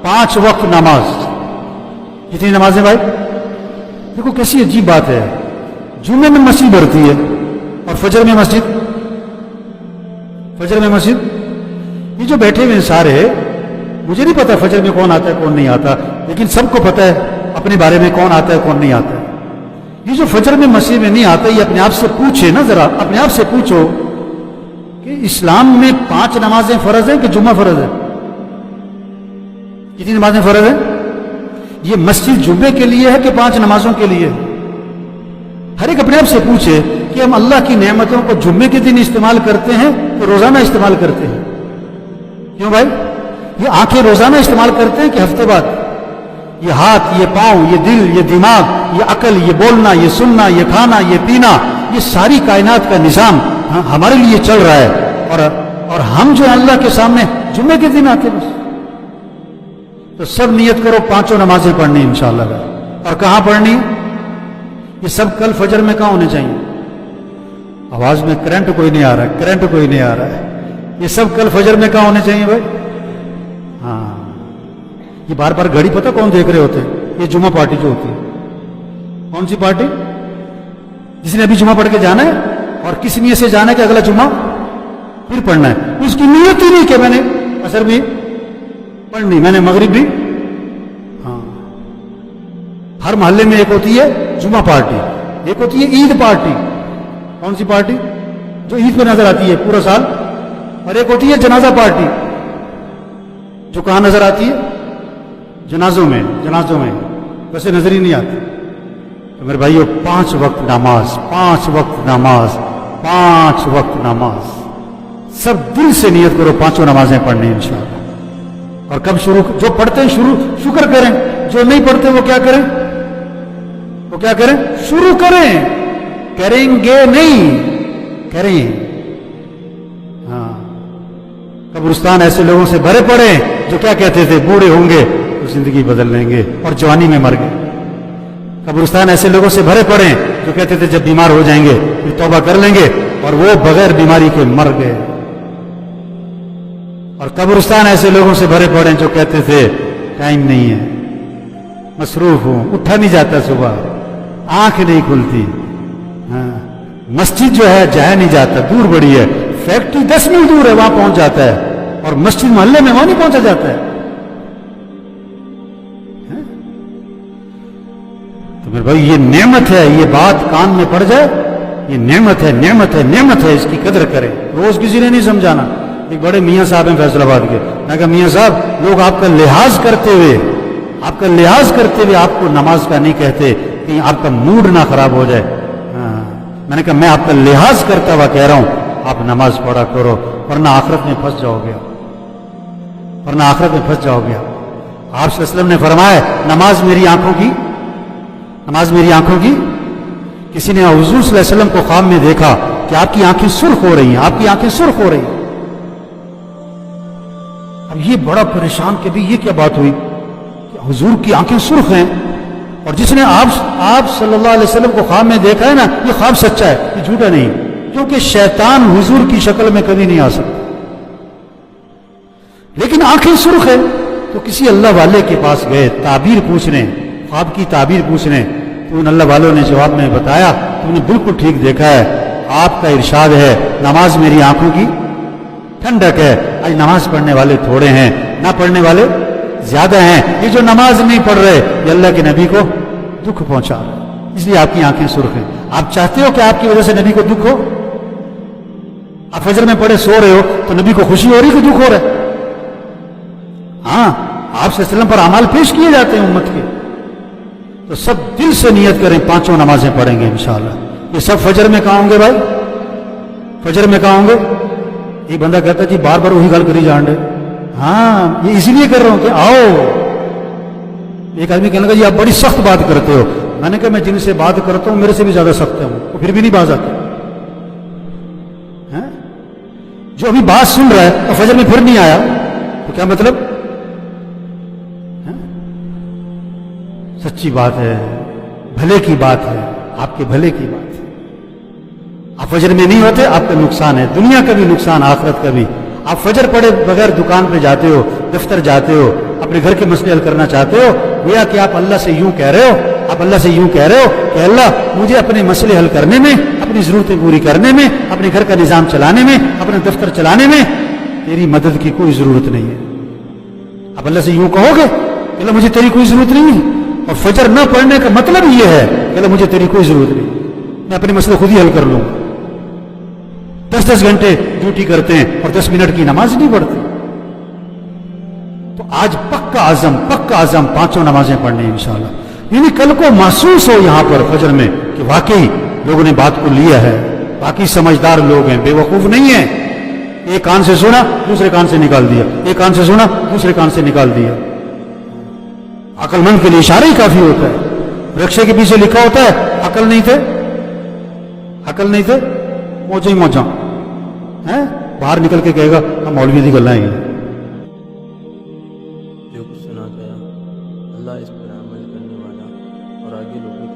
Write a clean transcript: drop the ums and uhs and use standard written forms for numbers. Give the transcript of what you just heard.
5 वक्त नमाज। कितनी नमाजें भाई? देखो कैसी अजीब बात है, जुम्मे में मस्जिद भरती है और फजर में मस्जिद, फजर में मस्जिद। ये जो बैठे हुए हैं सारे, मुझे नहीं पता फजर में कौन आता है कौन नहीं आता, लेकिन सबको पता है अपने बारे में कौन आता है कौन नहीं आता है। ये जो फजर में मस्जिद में नहीं आता, ये अपने आप से पूछे ना, जरा अपने आप से पूछो कि इस्लाम में 5 नमाजें फर्ज है कि जुम्मा फर्ज है? कितनी नमाजें फर्ज है? ये मस्जिद जुम्मे के लिए है कि 5 नमाजों के लिए? हर एक अपने आप से पूछे कि हम अल्लाह की नेमतों को जुम्मे के दिन इस्तेमाल करते हैं तो रोजाना इस्तेमाल करते हैं? क्यों भाई? ये आंखें रोजाना इस्तेमाल करते हैं कि हफ्ते बाद? ये हाथ, ये पांव, ये दिल, ये दिमाग, ये अकल, ये बोलना, ये सुनना, ये खाना, ये पीना, ये सारी कायनात का निजाम हमारे लिए चल रहा है, और हम जो अल्लाह के सामने जुम्मे के दिन आते बस। तो सब नियत करो 5 नमाजें पढ़नी इंशाअल्लाह। और कहां पढ़नी? ये सब कल फजर में कहां होने चाहिए? आवाज में करंट कोई नहीं आ रहा है, करंट कोई नहीं आ रहा है। ये सब कल फजर में कहां होने चाहिए भाई? हाँ, ये बार बार घड़ी पता कौन देख रहे होते हैं? ये जुम्मा पार्टी जो होती है। कौन सी पार्टी? जिसने अभी जुम्मा पढ़ के जाना है और किस नियत से जाना है कि अगला जुम्मा फिर पढ़ना है। उसकी नियत ही नहीं कि मैंने असर भी पढ़नी, मैंने मगरिब भी। हाँ, हर मोहल्ले में एक होती है जुम्मा पार्टी, एक होती है ईद पार्टी। कौन सी पार्टी? जो ईद पे नजर आती है पूरा साल। और एक होती है जनाजा पार्टी, जो कहां नजर आती है? जनाजों में, जनाजों में, वैसे नजर ही नहीं आती। तो मेरे भाइयों, 5 वक्त नमाज, 5 वक्त नमाज, 5 वक्त नमाज। सब दिल से नियत करो 5 नमाजें पढ़नी इंशाअल्लाह। और कब शुरू? जो पढ़ते हैं शुरू शुक्र करें, जो नहीं पढ़ते वो क्या करें? वो क्या करें? शुरू करें, करेंगे नहीं, करें। हाँ, कब्रिस्तान ऐसे लोगों से भरे पड़े जो क्या कहते थे, बूढ़े होंगे तो जिंदगी बदल लेंगे और जवानी में मर गए। कब्रिस्तान ऐसे लोगों से भरे पड़े जो कहते थे जब बीमार हो जाएंगे फिर तौबा कर लेंगे, और वो बगैर बीमारी के मर गए। और कब्रिस्तान ऐसे लोगों से भरे पड़े जो कहते थे टाइम नहीं है, मसरूफ हूं, उठा नहीं जाता, सुबह आंख नहीं खुलती। हाँ, मस्जिद जो है जाया नहीं जाता, दूर बड़ी है, फैक्ट्री 10 मील दूर है, वहां पहुंच जाता है, और मस्जिद मोहल्ले में वहां नहीं पहुंचा जाता है। तो मेरे भाई, ये नेमत है, ये बात कान में पड़ जाए, ये नेमत है, नेमत है, नेमत है, इसकी कदर करें। रोज किसी ने नहीं समझाना। एक बड़े मियाँ साहब हैं फैसलाबाद के, मैं कहा मियाँ साहब, लोग आपका लिहाज करते हुए, आपका लिहाज करते हुए आपको नमाज का नहीं कहते, कहीं आपका मूड ना खराब हो जाए। मैंने कहा मैं आपका लिहाज करता हुआ कह रहा हूं, आप नमाज पढ़ा करो, वरना आखिरत में फंस जाओगे, वरना आखिरत में फंस जाओगे। आप सल्लल्लाहु अलैहि वसल्लम ने फरमाया, नमाज मेरी आंखों की, नमाज मेरी आंखों की। किसी ने हुजूर सल्लल्लाहु अलैहि वसल्लम को ख्वाब में देखा कि आपकी आंखें सुर्ख हो रही हैं, आपकी आंखें सुर्ख हो रही हैं। अब ये बड़ा परेशान कि भी ये क्या बात हुई कि हुजूर की आंखें सुर्ख हैं, और जिसने आप सल्लल्लाहु अलैहि वसल्लम को ख्वाब में देखा है ना, ये ख्वाब सच्चा है, ये झूठा नहीं, क्योंकि शैतान हुजूर की शक्ल में कभी नहीं आ सकता। लेकिन आंखें सुर्ख है, तो किसी अल्लाह वाले के पास गए ताबीर पूछने, ख्वाब की ताबीर पूछने, तो उन अल्लाह वालों ने जवाब में बताया, तुमने बिल्कुल ठीक देखा है, आपका इरशाद है नमाज मेरी आंखों की ठंडक है। आज नमाज पढ़ने वाले थोड़े हैं, ना पढ़ने वाले ज्यादा हैं। ये जो नमाज नहीं पढ़ रहे, ये अल्लाह के नबी को दुख पहुंचा रहे, इसलिए आपकी आंखें सुर्ख हैं। आप चाहते हो कि आपकी वजह से नबी को दुख हो? आप फजर में पढ़े सो रहे हो तो नबी को खुशी हो रही कि दुख हो रहा है? हाँ, आप सल्लल्लाहु अलैहि वसल्लम पर अमाल पेश किए जाते हैं उम्मत के। तो सब दिल से नियत करें, 5 नमाजें पढ़ेंगे इंशाअल्लाह। ये सब फजर में कहाँ होंगे भाई? फजर में कहाँ होंगे? एक बंदा कहता जी बार बार वही गल करी जान रहे। हाँ, ये इसीलिए कर रहा हूं कि आओ। एक आदमी कहने लगा जी आप बड़ी सख्त बात करते हो। मैंने कहा मैं जिनसे बात करता हूं मेरे से भी ज्यादा सख्त है वो, फिर भी नहीं बाज आते हैं। जो अभी बात सुन रहा है और फजर में फिर नहीं आया तो क्या मतलब है? सच्ची बात है, भले की बात है, आपके भले की बात है। आप फजर में नहीं होते, आपका नुकसान है, दुनिया का भी नुकसान, आखिरत का भी। आप फजर पढ़े बगैर दुकान पे जाते हो, दफ्तर जाते हो, اپنے گھر کے مسئلے حل کرنا چاہتے ہو، گویا کہ آپ اللہ سے یوں کہہ رہے ہو، آپ اللہ سے یوں کہہ رہے ہو کہ اللہ مجھے اپنے مسئلے حل کرنے میں، اپنی ضرورتیں پوری کرنے میں، اپنے گھر کا نظام چلانے میں، اپنا دفتر چلانے میں تیری مدد کی کوئی ضرورت نہیں ہے۔ آپ اللہ سے یوں کہو گے کہ اللہ مجھے تیری کوئی ضرورت نہیں ہے، اور فجر نہ پڑھنے کا مطلب یہ ہے کہ اللہ مجھے تیری کوئی ضرورت نہیں، میں اپنے مسئلے خود ہی حل کر لوں۔ 10 گھنٹے ڈیوٹی کرتے ہیں اور 10 منٹ کی نماز نہیں پڑھتے۔ تو آج پکا عزم 5 نمازیں پڑھنے ہیں انشاءاللہ، یعنی کل کو محسوس ہو یہاں پر فجر میں کہ واقعی لوگوں نے بات کو لیا ہے، باقی سمجھدار لوگ ہیں، بے وقوف نہیں ہیں۔ ایک کان سے سنا دوسرے کان سے نکال دیا، ایک کان سے سنا دوسرے کان سے نکال دیا۔ عقل مند کے لیے اشارہ ہی کافی ہوتا ہے۔ رکشے کے پیچھے لکھا ہوتا ہے عقل نہیں تھے موجہ ہی موجہ، باہر نکل کے کہے گا ہم مولوی دی گلیں ہیں۔ جو کچھ سنا گیا اللہ اس پر عمل کرنے والا اور آگے لوگوں